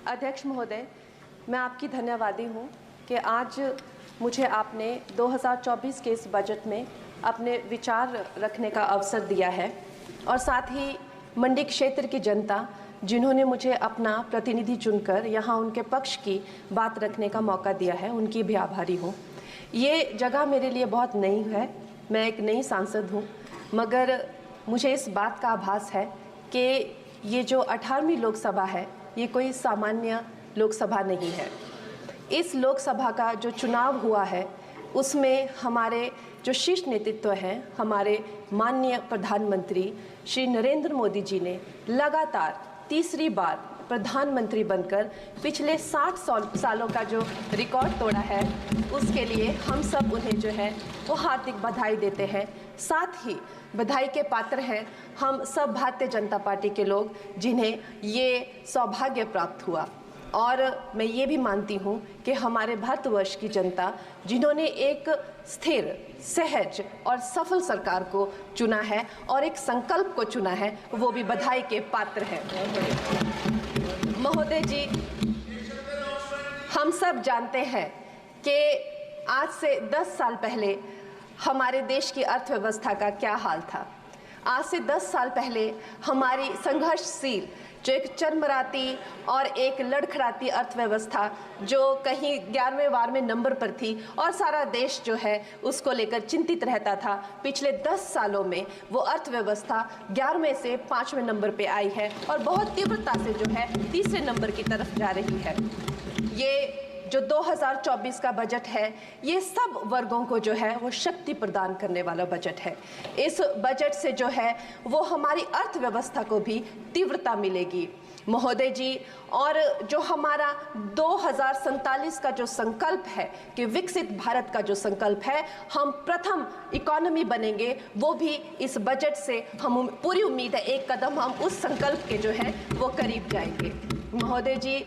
अध्यक्ष महोदय, मैं आपकी धन्यवादी हूँ कि आज मुझे आपने 2024 के इस बजट में अपने विचार रखने का अवसर दिया है और साथ ही मंडी क्षेत्र की जनता जिन्होंने मुझे अपना प्रतिनिधि चुनकर यहाँ उनके पक्ष की बात रखने का मौका दिया है, उनकी भी आभारी हूँ। ये जगह मेरे लिए बहुत नई है, मैं एक नई सांसद हूँ, मगर मुझे इस बात का आभास है कि ये जो 18वीं लोकसभा है ये कोई सामान्य लोकसभा नहीं है। इस लोकसभा का जो चुनाव हुआ है उसमें हमारे जो शीर्ष नेतृत्व हैं, हमारे माननीय प्रधानमंत्री श्री नरेंद्र मोदी जी ने लगातार तीसरी बार प्रधानमंत्री बनकर पिछले 60 सालों का जो रिकॉर्ड तोड़ा है, उसके लिए हम सब उन्हें जो है वो हार्दिक बधाई देते हैं। साथ ही बधाई के पात्र हैं हम सब भारतीय जनता पार्टी के लोग जिन्हें ये सौभाग्य प्राप्त हुआ। और मैं ये भी मानती हूँ कि हमारे भारतवर्ष की जनता जिन्होंने एक स्थिर, सहज और सफल सरकार को चुना है और एक संकल्प को चुना है, वो भी बधाई के पात्र हैं। महोदय जी, हम सब जानते हैं कि आज से 10 साल पहले हमारे देश की अर्थव्यवस्था का क्या हाल था। आज से 10 साल पहले हमारी संघर्षशील जो एक चरमराती और एक लड़खड़ाती अर्थव्यवस्था जो कहीं 11वें-12वें नंबर पर थी और सारा देश जो है उसको लेकर चिंतित रहता था, पिछले 10 सालों में वो अर्थव्यवस्था 11वें से 5वें नंबर पे आई है और बहुत तीव्रता से जो है तीसरे नंबर की तरफ जा रही है। ये जो 2024 का बजट है ये सब वर्गों को जो है वो शक्ति प्रदान करने वाला बजट है। इस बजट से जो है वो हमारी अर्थव्यवस्था को भी तीव्रता मिलेगी महोदय जी। और जो हमारा 2047 का जो संकल्प है कि विकसित भारत का जो संकल्प है, हम प्रथम इकोनॉमी बनेंगे, वो भी इस बजट से हम पूरी उम्मीद है एक कदम हम उस संकल्प के जो है वो करीब जाएंगे। महोदय जी,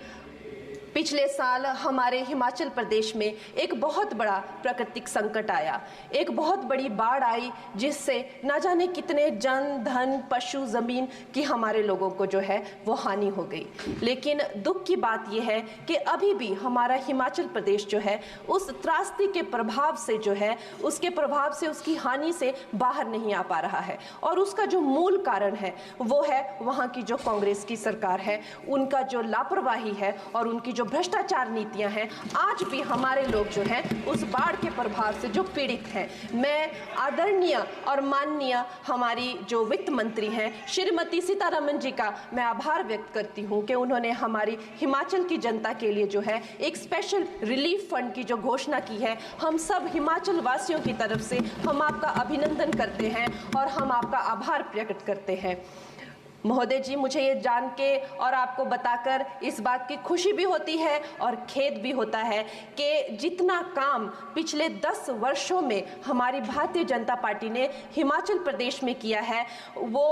पिछले साल हमारे हिमाचल प्रदेश में एक बहुत बड़ा प्राकृतिक संकट आया, एक बहुत बड़ी बाढ़ आई जिससे न जाने कितने जन, धन, पशु, जमीन की हमारे लोगों को जो है वो हानि हो गई। लेकिन दुख की बात यह है कि अभी भी हमारा हिमाचल प्रदेश जो है उस त्रासदी के प्रभाव से जो है उसके प्रभाव से, उसकी हानि से बाहर नहीं आ पा रहा है। और उसका जो मूल कारण है वो है वहाँ की जो कांग्रेस की सरकार है, उनका जो लापरवाही है और उनकी जो भ्रष्टाचार नीतियां हैं। आज भी हमारे लोग जो हैं उस बाढ़ के प्रभाव से जो पीड़ित हैं। मैं आदरणीय और माननीय हमारी जो वित्त मंत्री हैं श्रीमती सीतारमण जी का मैं आभार व्यक्त करती हूं कि उन्होंने हमारी हिमाचल की जनता के लिए जो है एक स्पेशल रिलीफ फंड की जो घोषणा की है। हम सब हिमाचल वासियों की तरफ से हम आपका अभिनंदन करते हैं और हम आपका आभार प्रकट करते हैं। महोदय जी, मुझे ये जान के और आपको बताकर इस बात की खुशी भी होती है और खेद भी होता है कि जितना काम पिछले 10 वर्षों में हमारी भारतीय जनता पार्टी ने हिमाचल प्रदेश में किया है वो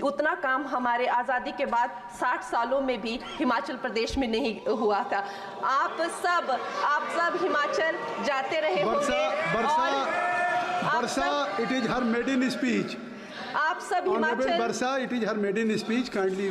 उतना काम हमारे आज़ादी के बाद 60 सालों में भी हिमाचल प्रदेश में नहीं हुआ था। आप सब हिमाचल जाते रहे होंगे। वर्षा, it is her maiden speech. आप सब हिमाचल वर्षा, it is her maiden speech, kindly.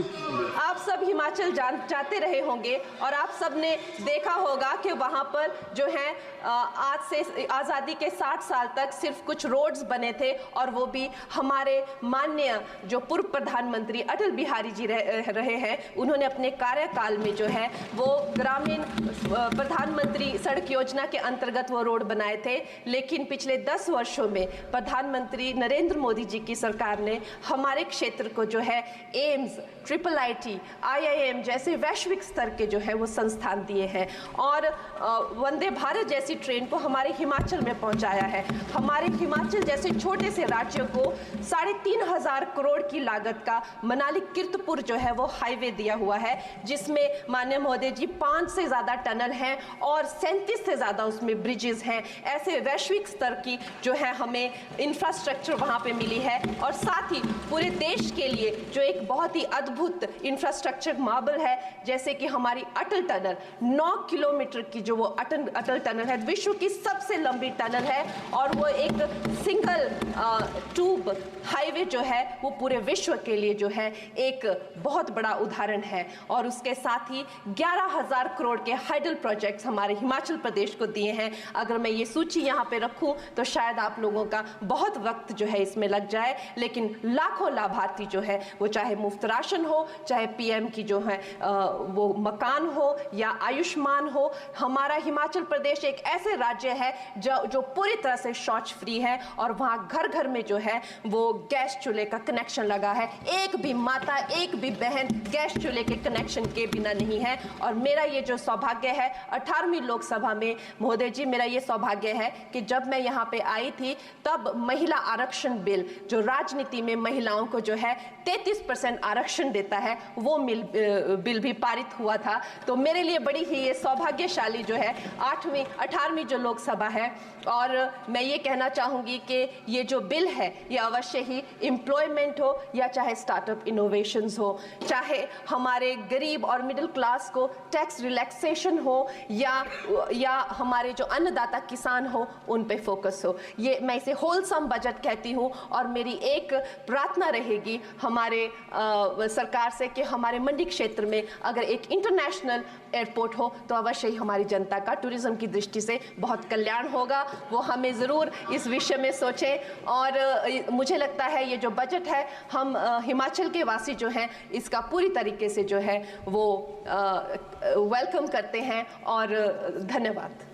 आप सब हिमाचल जाते रहे होंगे और आप सब ने देखा होगा कि वहाँ पर जो है आज से आज़ादी के 60 साल तक सिर्फ कुछ रोड्स बने थे और वो भी हमारे माननीय जो पूर्व प्रधानमंत्री अटल बिहारी जी रहे हैं, उन्होंने अपने कार्यकाल में जो है वो ग्रामीण प्रधानमंत्री सड़क योजना के अंतर्गत वो रोड बनाए थे। लेकिन पिछले 10 वर्षों में प्रधानमंत्री नरेंद्र मोदी जी की सरकार ने हमारे क्षेत्र को जो है एम्स, IIIT, IIM जैसे वैश्विक स्तर के जो है वो संस्थान दिए हैं और वंदे भारत जैसी ट्रेन को हमारे हिमाचल में पहुंचाया है। हमारे हिमाचल जैसे छोटे से राज्यों को 3,500 करोड़ की लागत का मनाली कीर्तपुर जो है वो हाईवे दिया हुआ है, जिसमें माननीय महोदय जी 5 से ज़्यादा टनल हैं और 37 से ज़्यादा उसमें ब्रिजेस हैं। ऐसे वैश्विक स्तर की जो है हमें इंफ्रास्ट्रक्चर वहाँ पे मिली है और साथ साथ ही पूरे देश के लिए जो एक बहुत ही अद्भुत इंफ्रास्ट्रक्चर मार्बल है, जैसे कि हमारी अटल टनल 9 किलोमीटर की जो वो अटल टनल है, विश्व की सबसे लंबी टनल है और वो एक सिंगल ट्यूब हाईवे जो है वो पूरे विश्व के लिए जो है एक बहुत बड़ा उदाहरण है। और उसके साथ ही 11,000 करोड़ के हाइडल प्रोजेक्ट्स हमारे हिमाचल प्रदेश को दिए हैं। अगर मैं ये सूची यहाँ पे रखूं तो शायद आप लोगों का बहुत वक्त जो है इसमें लग जाए, लेकिन लाखों लाभार्थी जो है वो चाहे मुफ्त राशन हो, चाहे पीएम की जो है वो मकान हो या आयुष्मान हो। हमारा हिमाचल प्रदेश एक ऐसे राज्य है जो पूरी तरह से शौच फ्री है और वहाँ घर घर में जो है वो गैस चूल्हे का कनेक्शन लगा है। एक भी माता, एक भी बहन गैस चूल्हे के कनेक्शन के बिना नहीं है। और मेरा ये जो सौभाग्य है 18वीं लोकसभा में, महोदय जी, मेरा ये सौभाग्य है कि जब मैं यहाँ पे आई थी तब महिला आरक्षण बिल, जो राजनीति में महिलाओं को जो है 33% आरक्षण देता है, वो बिल भी पारित हुआ था। तो मेरे लिए बड़ी ही ये सौभाग्यशाली जो है 18वीं जो लोकसभा है। और मैं ये कहना चाहूँगी कि ये जो बिल है ये अवश्य ही एम्प्लॉयमेंट हो या चाहे स्टार्टअप इनोवेशंस हो, चाहे हमारे गरीब और मिडिल क्लास को टैक्स रिलैक्सेशन हो या हमारे जो अन्नदाता किसान हो उन पे फोकस हो। ये मैं इसे होलसम बजट कहती हूँ। और मेरी एक प्रार्थना रहेगी हमारे सरकार से कि हमारे मंडी क्षेत्र में अगर एक इंटरनेशनल एयरपोर्ट हो तो अवश्य ही हमारी जनता का टूरिज्म की दृष्टि से बहुत कल्याण होगा। वो हमें ज़रूर इस विषय में सोचें। और मुझे लगता है ये जो बजट है हम हिमाचल के वासी जो हैं इसका पूरी तरीके से जो है वो वेलकम करते हैं। और धन्यवाद।